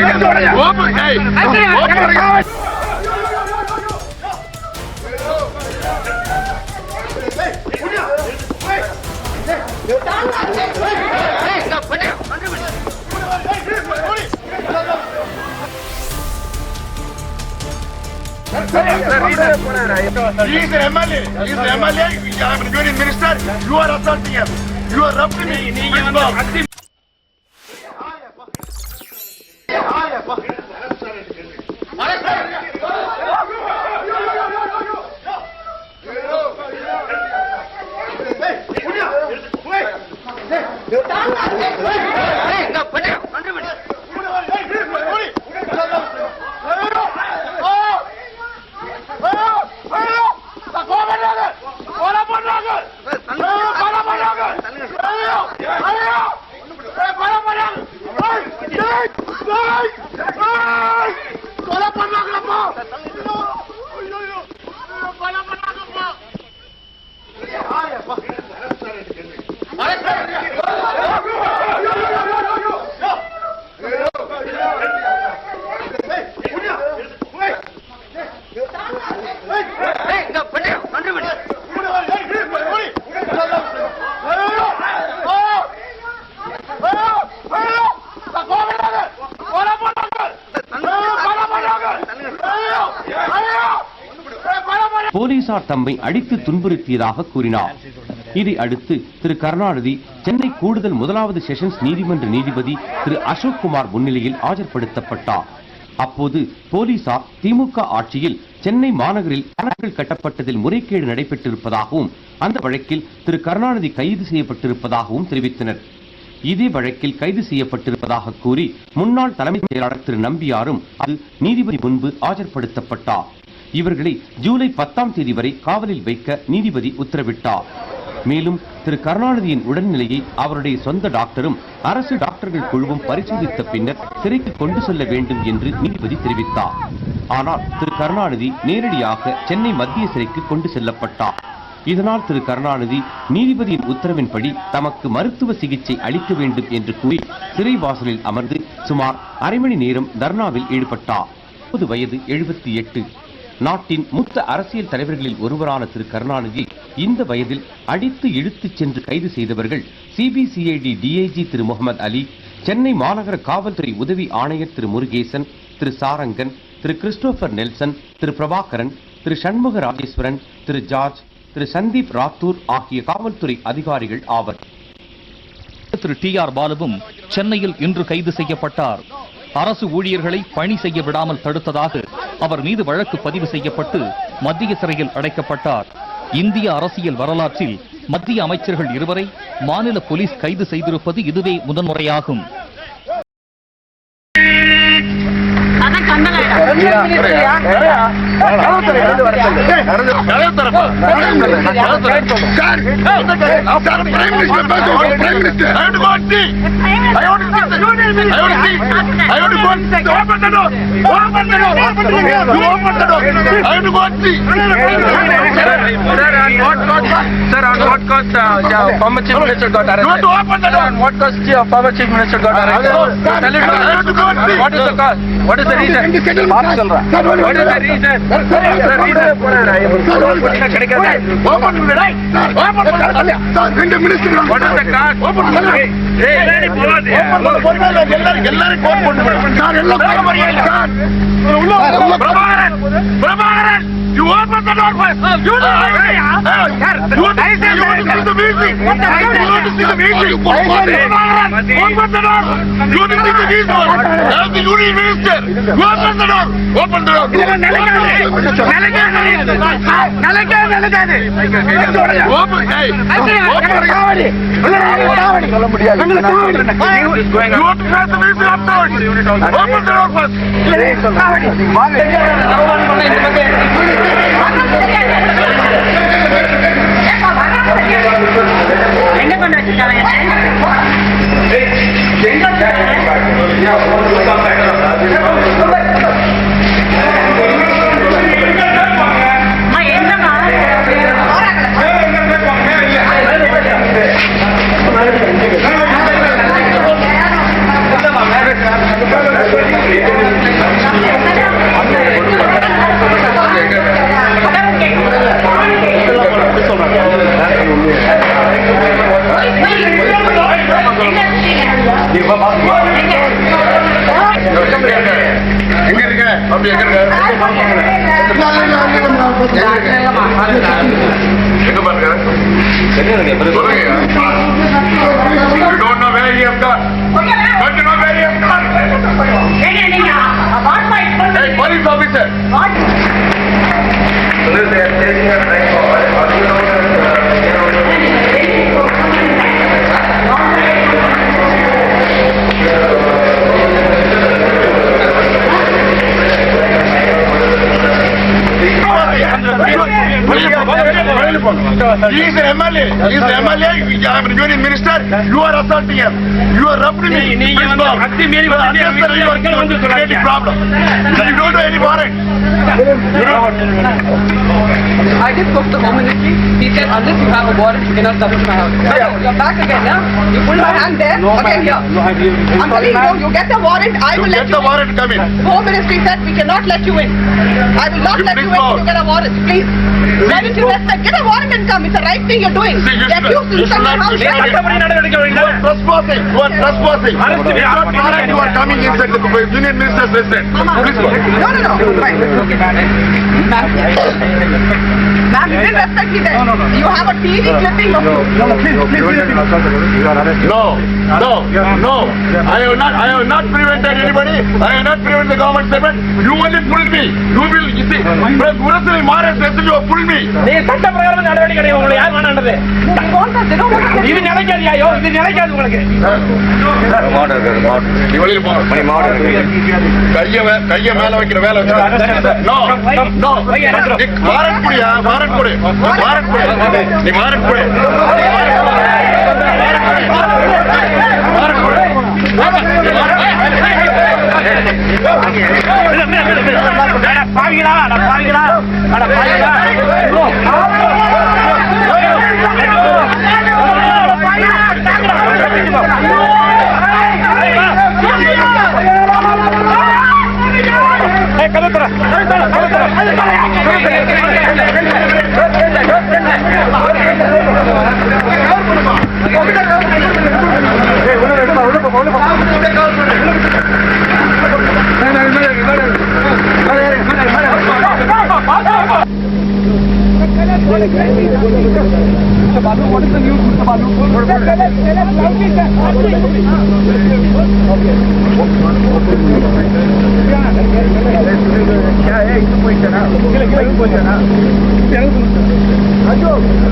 He's an MLA. He's an MLA. I'm a union minister. You are assaulting him. You are roughing me. போலீசார் தம்மை அடித்து துன்புறுத்தியதாக கூறினார். இதை அடுத்து திரு கருணாநிதி சென்னை கூடுதல் முதலாவது செஷன்ஸ் நீதிமன்ற நீதிபதி திரு அசோக் குமார் முன்னிலையில் ஆஜர்படுத்தப்பட்டார். அப்போது போலீசார் திமுக ஆட்சியில் சென்னை மாநகரில் கணக்குகள் கட்டப்பட்டதில் முறைகேடு நடைபெற்றிருப்பதாகவும் அந்த வழக்கில் திரு கருணாநிதி கைது செய்யப்பட்டிருப்பதாகவும் தெரிவித்தனர். இதே வழக்கில் கைது செய்யப்பட்டிருப்பதாக கூறி முன்னாள் தலைமைச் செயலாளர் திரு நம்பியாரும் அது நீதிபதி முன்பு ஆஜர்படுத்தப்பட்டார். இவர்களை ஜூலை 10ஆம் தேதி வரை காவலில் வைக்க நீதிபதி உத்தரவிட்டார். மேலும் திரு கருணாநிதியின் உடல்நிலையை அவருடைய சொந்த டாக்டரும் அரசு டாக்டர்கள் குழுவும் பரிசோதித்த பின்னர் சிறைக்கு கொண்டு செல்ல வேண்டும் என்று நீதிபதி தெரிவித்தார். ஆனால் திரு கருணாநிதி நேரடியாக சென்னை மத்திய சிறைக்கு கொண்டு செல்லப்பட்டார். இதனால் திரு கருணாநிதி நீதிபதியின் உத்தரவின்படி தமக்கு மருத்துவ சிகிச்சை அளிக்க வேண்டும் என்று கூறி சிறைவாசலில் அமர்ந்து சுமார் அரை மணி நேரம் தர்ணாவில் ஈடுபட்டார். 30 வயது 78. நாட்டின் மூத்த அரசியல் தலைவர்களில் ஒருவரான திரு கருணாநிதி இந்த வயதில் அடித்து இழுத்துச் சென்று கைது செய்தவர்கள் சிபிசிஐடி டிஐஜி திரு முகமது அலி, சென்னை மாநகர காவல்துறை உதவி ஆணையர் திரு முருகேசன், திரு சாரங்கன், திரு கிறிஸ்டோபர் நெல்சன், திரு பிரபாகரன், திரு சண்முக ராஜேஸ்வரன், திரு ஜார்ஜ், திரு சந்தீப் ராத்தூர் ஆகிய காவல்துறை அதிகாரிகள் ஆவர். திரு டி.ஆர். பாலுவும் சென்னையில் இன்று கைது செய்யப்பட்டார். அரசு ஊழியர்களை பணி செய்ய விடாமல் தடுத்ததாக அவர் மீது வழக்கு பதிவு செய்யப்பட்டு மத்திய சிறையில் அடைக்கப்பட்டார். இந்திய அரசியல் வரலாற்றில் மத்திய அமைச்சர்கள் 2 மாநில போலீஸ் கைது செய்திருப்பது இதுவே முதன்முறையாகும். Sir, on what cost former chief minister got arrested? On what cost former chief minister got arrested? What is the cost? What is the reason? What is the reason? What is the cost? Prabhakaran, you open the door first. You want to see the meeting? Prabhakaran, open the door. You want to see the meeting? As the union minister, you open the door. Open the door. Open, hey. You want to pass the meeting afterwards? Open the door first. என்ன பண்ண வச்சிருக்காங்க? எங்க இருக்க அப்படி எங்க இருக்க எங்க பாருங்க சொல்லுங்க. You don't know where he have gone. Don't you know where he have gone? Hey, police officer. He is an MLA. He is an MLA. I am a union minister. You are assaulting him. You are roughing me. You are creating problem. You don't do any warrant. I just spoke to the Home Ministry. He said, unless you have a warrant, you cannot come into my house. So, you're back again, yeah? You pull my hand there, again here. I'm telling you, you get the warrant, I will let Get you the warrant, come in. in. Home Ministry said, we cannot let you in. I will not let you in please if you get a warrant. Please. Why don't you respect? Get a warrant and come. It's the right thing you're doing. See, you They accuse should inside my not- house. you should not- You are trespassing. You are trespassing. You are not warrant. You are coming inside the union minister's residence. Please go. No. Fine. Ma'am, you didn't respect me then. You have a TV clipping of you. No. I have not prevented anybody. I have not prevented the government servant. You only pulled me. You will, you see, from Urasali Maharaj Session, you have pulled me. நீ சட்ட பிரகாரம் நடவடிக்கை உங்களை யார் வேணாண்டது They want us. They don't want us. இது நினைக்காதியா இது நினைக்காது உங்களுக்கு நீ வெளியில போ. கைய மேல வைக்கிற வேலை வச்சு. No. நீ வாரண்ட் குடியா, வாரண்ட் குடி. நீ வாரண்ட் குடி. பாவிகளா क्या है